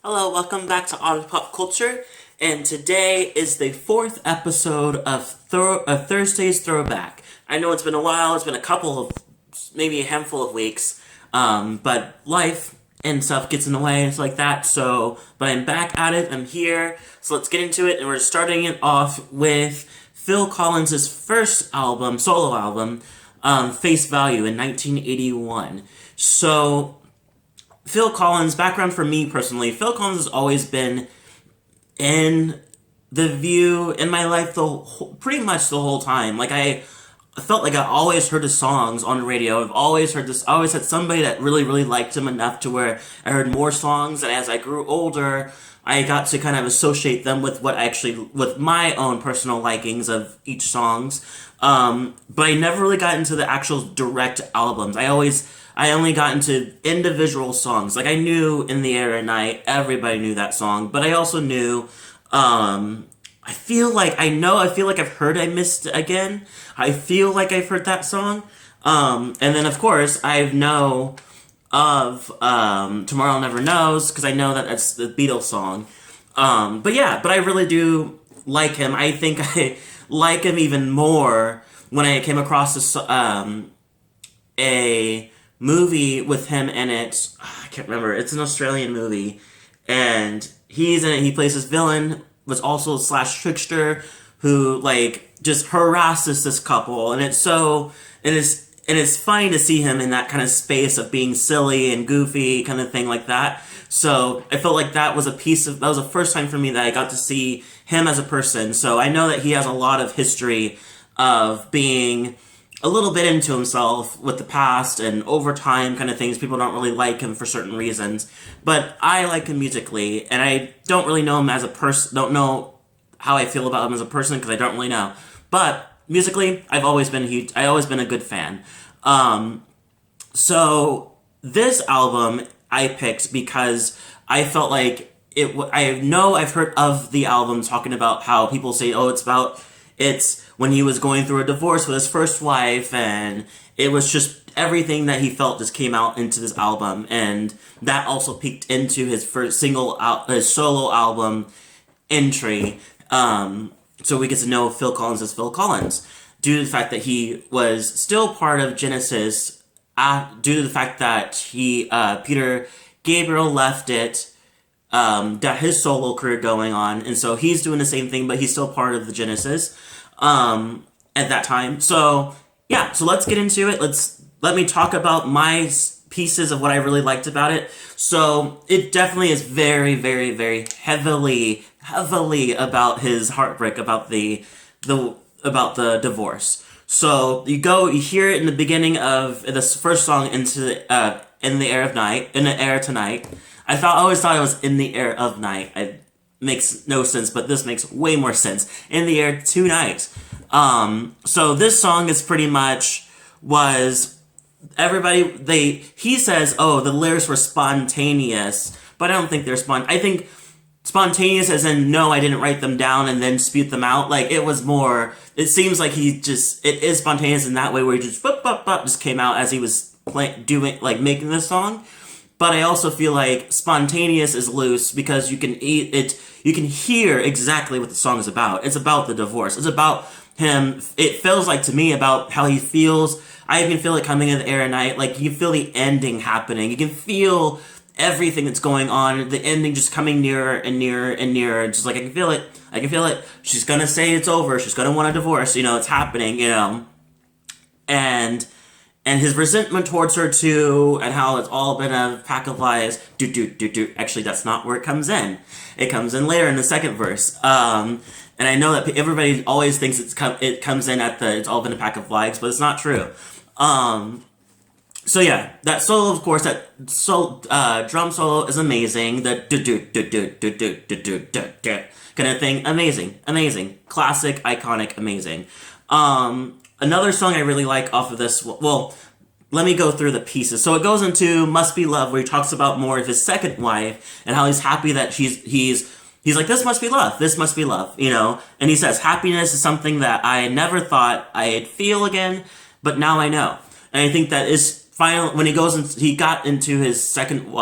Hello, welcome back to Otter Pop Culture, and today is the fourth episode of Thursday's Throwback. I know it's been a while, it's been a couple of, maybe a handful of weeks, but life and stuff gets in the way and stuff like that, but I'm back at it, I'm here, so let's get into it, and we're starting it off with Phil Collins' first album, solo album, Face Value in 1981. So, Phil Collins, background for me personally, Phil Collins has always been in the view in my life pretty much the whole time. Like I felt like I always heard his songs on the radio. I've always heard this. I always had somebody that really liked him enough to where I heard more songs. And as I grew older, I got to kind of associate them with with my own personal likings of each songs. But I never really got into the actual direct albums. I only got into individual songs. Like I knew In the Air at Night, everybody knew that song, but I also knew, I feel like I've heard I Missed Again. I feel like I've heard that song. And then of course I know of, Tomorrow Never Knows, because I know that that's the Beatles song. But I really do like him. I think I like him even more when I came across a movie with him in it. I can't remember. It's an Australian movie, and he's in it. He plays this villain, was also slash trickster, who like just harasses this couple, and it's funny to see him in that kind of space of being silly and goofy, kind of thing like that. So I felt like that was that was the first time for me that I got to see him as a person. So I know that he has a lot of history of being a little bit into himself with the past and over time kind of things. People don't really like him for certain reasons, but I like him musically, and I don't really know him as a person, don't know how I feel about him as a person because I don't really know. But musically, I've always been a good fan. So this album I picked because I felt like I've heard of the album talking about how people say, oh, it's when he was going through a divorce with his first wife, and it was just everything that he felt just came out into this album, and that also peeked into his his solo album entry. So we get to know Phil Collins as Phil Collins due to the fact that he was still part of Genesis, due to the fact that Peter Gabriel left it. Got his solo career going on, and so he's doing the same thing, but he's still part of the Genesis at that time. So yeah, so let's get into it. Let me talk about my pieces of what I really liked about it. So it definitely is very, very, very heavily about his heartbreak, about the divorce. So you hear it in the beginning of this first song, In the Air Tonight. I always thought it was In the Air of Night. It makes no sense, but this makes way more sense. In the Air Tonight. So this song is pretty much he says, oh, the lyrics were spontaneous, but I don't think they're I think spontaneous as in, no, I didn't write them down and then spewed them out. Like, it seems like it is spontaneous in that way where he just came out as he was making this song. But I also feel like spontaneous is loose because you can hear exactly what the song is about. It's about the divorce. It's about him. It feels like to me about how he feels. I can feel it coming in the air at night. Like you can feel the ending happening. You can feel everything that's going on. The ending just coming nearer and nearer and nearer. Just like I can feel it. I can feel it. She's gonna say it's over. She's gonna want a divorce. It's happening. And his resentment towards her too, and how it's all been a pack of lies. Actually, that's not where it comes in. It comes in later in the second verse. And I know that everybody always thinks it comes in at it's all been a pack of lies, but it's not true. So yeah, that solo, of course, drum solo is amazing. The kind of thing, amazing, classic, iconic, amazing. Another song I really like off of this, well, let me go through the pieces. So it goes into Must Be Love, where he talks about more of his second wife and how he's happy that he's like, this must be love, And he says, happiness is something that I never thought I'd feel again, but now I know. And I think that is final when he got into his second,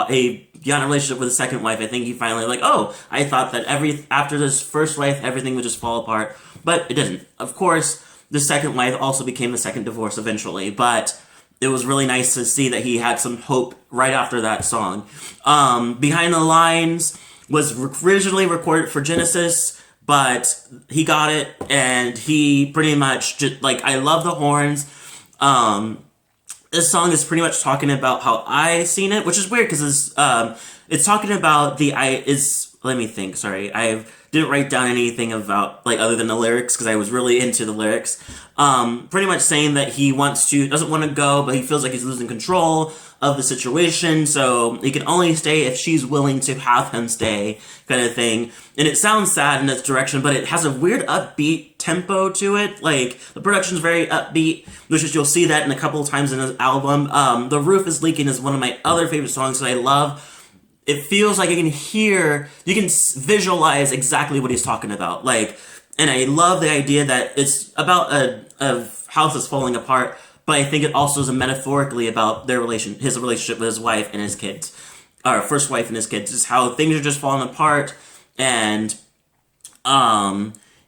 got in a relationship with his second wife, I think he finally like, oh, I thought that after this first wife, everything would just fall apart, but it didn't. Of course, the second wife also became the second divorce eventually, but it was really nice to see that he had some hope right after that song. Behind the Lines was originally recorded for Genesis, but he got it, and he pretty much just, like, I love the horns. This song is pretty much talking about how I seen it, which is weird because it's talking about let me think, sorry, I didn't write down anything about, like, other than the lyrics because I was really into the lyrics. Pretty much saying that he doesn't want to go, but he feels like he's losing control of the situation, so he can only stay if she's willing to have him stay, kind of thing. And it sounds sad in this direction, but it has a weird upbeat tempo to it. Like, the production's very upbeat, which is, you'll see that in a couple of times in this album. The Roof is Leaking is one of my other favorite songs that I love. It feels like you can visualize exactly what he's talking about. Like, and I love the idea that it's about a house that's falling apart, but I think it also is metaphorically about his relationship with his wife and his kids, or first wife and his kids, just how things are just falling apart, and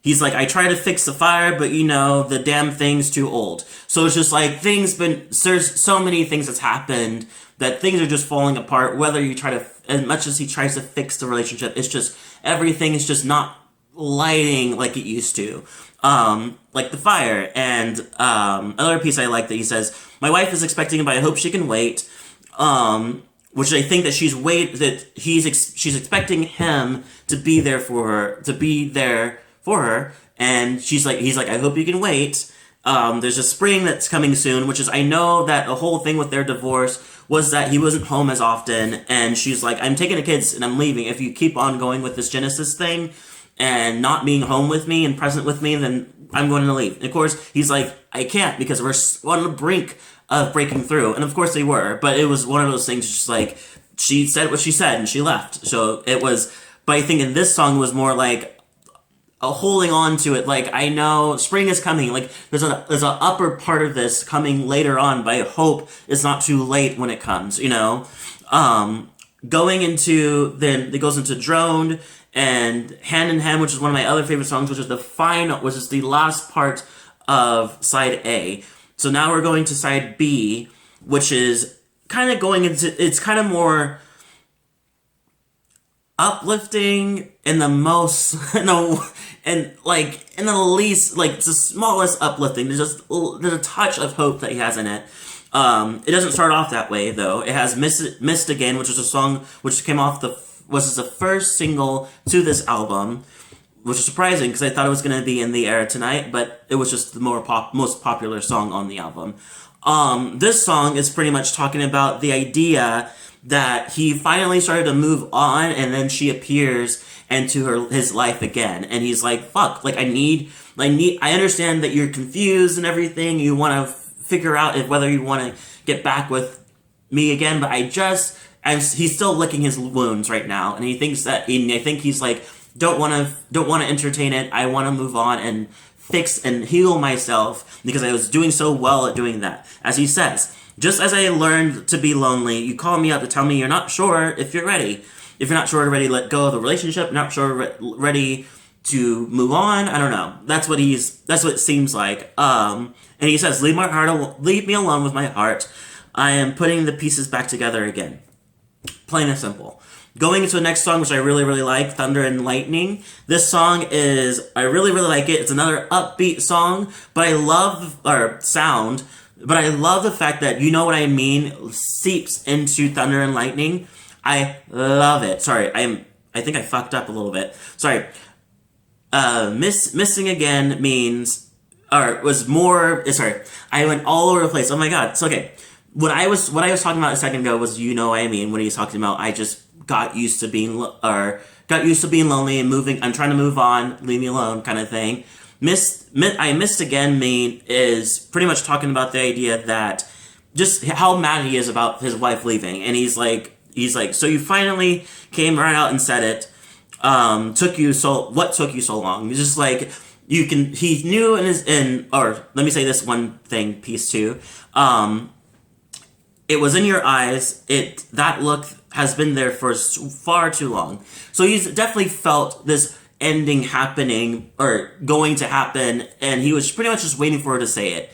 he's like, I try to fix the fire, but the damn thing's too old. So it's just like there's so many things that's happened that things are just falling apart, whether you try to, as much as he tries to fix the relationship, it's just, everything is just not lighting like it used to. Like the fire. And another piece I like that he says, my wife is expecting, but I hope she can wait. Which I think that she's expecting him to be there for her, and he's like, I hope you can wait. There's a spring that's coming soon, which is, I know that the whole thing with their divorce was that he wasn't home as often, and she's like, I'm taking the kids and I'm leaving. If you keep on going with this Genesis thing and not being home with me and present with me, then I'm going to leave. And of course, he's like, I can't, because we're on the brink of breaking through. And of course they were, but it was one of those things, just like, she said what she said and she left. So it was, but I think in this song was more like holding on to it. Like, I know spring is coming. Like, there's an upper part of this coming later on, but I hope it's not too late when it comes, Going into, then it goes into Droned and Hand in Hand, which is one of my other favorite songs, which is the last part of side A. So now we're going to side B, which is kind of going into, it's kind of more uplifting in the most, and like in the least, like it's the smallest uplifting. There's a touch of hope that he has in it. It doesn't start off that way though. It has Missed Again, which is a song which came off was the first single to this album, which is surprising because I thought it was going to be In the Air Tonight, but it was just the most popular song on the album. This song is pretty much talking about the idea that he finally started to move on, and then she appears into his life again, and he's like, fuck, like I understand that you're confused and everything, you want to figure out whether you want to get back with me again, but he's still licking his wounds right now, and he thinks that, I think he's like, don't want to entertain it, I want to move on and fix and heal myself, because I was doing so well at doing that. As he says, just as I learned to be lonely, you call me up to tell me you're not sure if you're ready. If you're not sure ready to let go of the relationship, not sure ready to move on, I don't know. That's what it seems like. And he says, leave me alone with my heart. I am putting the pieces back together again. Plain and simple. Going into the next song, which I really, really like, Thunder and Lightning. This song I really, really like it. It's another upbeat song, but I love the fact that, You Know What I Mean seeps into Thunder and Lightning. I love it. Sorry, I think I fucked up a little bit. Sorry. Missing Again means, or was more, sorry, I went all over the place. Oh my god. It's okay. What I was talking about a second ago was You Know What I Mean, when he was talking about, I just got used to being lonely and moving, I'm trying to move on, leave me alone, kind of thing. I Missed Again is pretty much talking about the idea that just how mad he is about his wife leaving, and he's like, so you finally came right out and said it. What took you so long? It's just like, he knew or let me say this one thing, piece two. It was in your eyes, that look has been there for far too long. So he's definitely felt this ending happening or going to happen, and he was pretty much just waiting for her to say it.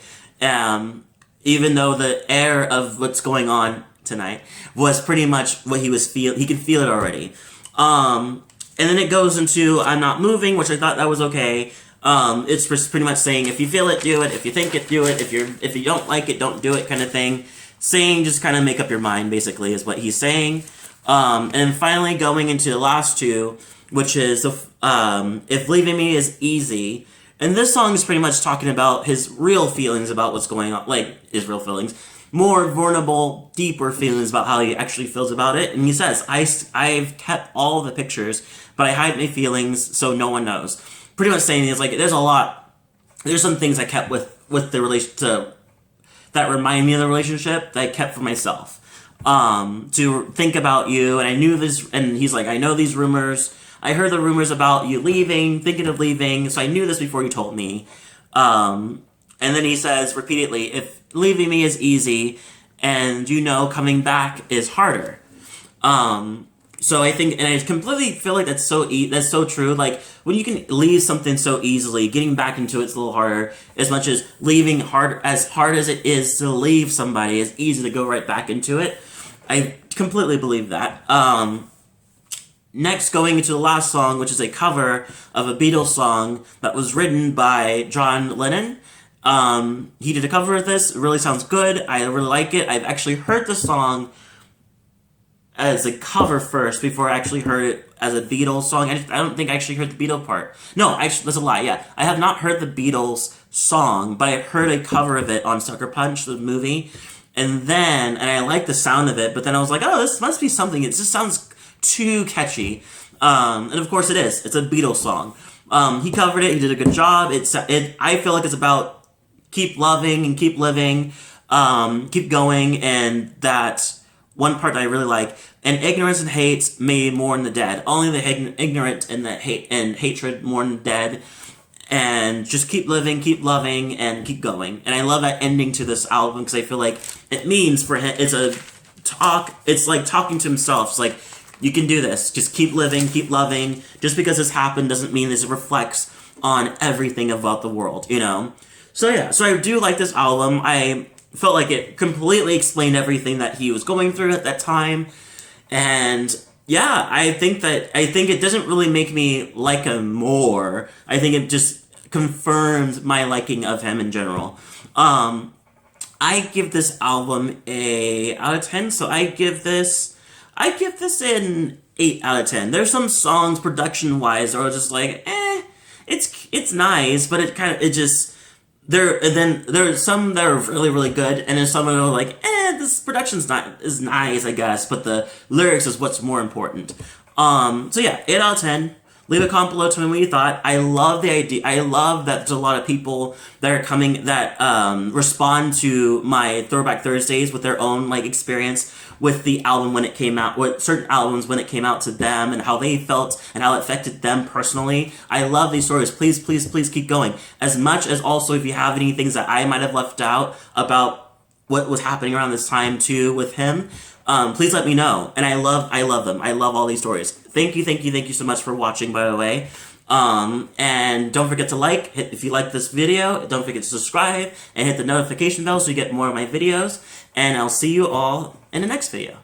Even though the air of what's going on tonight was pretty much what he was he could feel it already. And then it goes into "I'm Not Moving," which I thought that was okay. It's just pretty much saying if you feel it, do it. If you think it, do it. If you don't like it, don't do it, kind of thing. Saying just kind of make up your mind, basically, is what he's saying. And then finally going into the last two, which is "If Leaving Me Is Easy." And this song is pretty much talking about his real feelings about what's going on, like his real feelings, more vulnerable, deeper feelings about how he actually feels about it. And he says, I've kept all the pictures, but I hide my feelings so no one knows. Pretty much saying is like, there's some things I kept with the relation that remind me of the relationship that I kept for myself. To think about you, and I knew this, and he's like, I know these rumors. I heard the rumors about you leaving, thinking of leaving, so I knew this before you told me. And then he says repeatedly, if leaving me is easy, and coming back is harder. So I think, and I completely feel like that's so true. Like, when you can leave something so easily, getting back into it's a little harder. As much as leaving as hard as it is to leave somebody, it's easy to go right back into it. I completely believe that. Next, going into the last song, which is a cover of a Beatles song that was written by John Lennon. He did a cover of this. It really sounds good. I really like it. I've actually heard the song as a cover first before I actually heard it as a Beatles song. I don't think I actually heard the Beatles part. No, actually, that's a lie, yeah. I have not heard the Beatles song, but I heard a cover of it on Sucker Punch, the movie. And I liked the sound of it, but then I was like, oh, this must be something. It just sounds too catchy. And of course it is. It's a Beatles song. He covered it. He did a good job. I feel like it's about keep loving and keep living, keep going, and that one part that I really like. And ignorance and hate may mourn the dead. Only the ignorant and the hatred mourn the dead. And just keep living, keep loving, and keep going. And I love that ending to this album because I feel like it means for him. It's like talking to himself. It's like, you can do this. Just keep living, keep loving. Just because this happened doesn't mean this reflects on everything about the world, So yeah, so I do like this album. I felt like it completely explained everything that he was going through at that time. And yeah, I think it doesn't really make me like him more. I think it just confirmed my liking of him in general. I give this album a out of 10, so I give this an 8 out of 10. There's some songs production-wise that are just like, it's nice, but there's some that are really, really good, and there's some that are like, this production's is nice, I guess, but the lyrics is what's more important. So yeah, 8 out of 10. Leave a comment below, tell me what you thought. I love the idea. I love that there's a lot of people that are coming that respond to my Throwback Thursdays with their own experience with the album when it came out, with certain albums when it came out to them, and how they felt and how it affected them personally. I love these stories. Please, please, please keep going. As much as also if you have any things that I might have left out about what was happening around this time too with him, please let me know. And I love them. I love all these stories. Thank you so much for watching, by the way. And don't forget to if you like this video, don't forget to subscribe and hit the notification bell so you get more of my videos. And I'll see you all in the next video.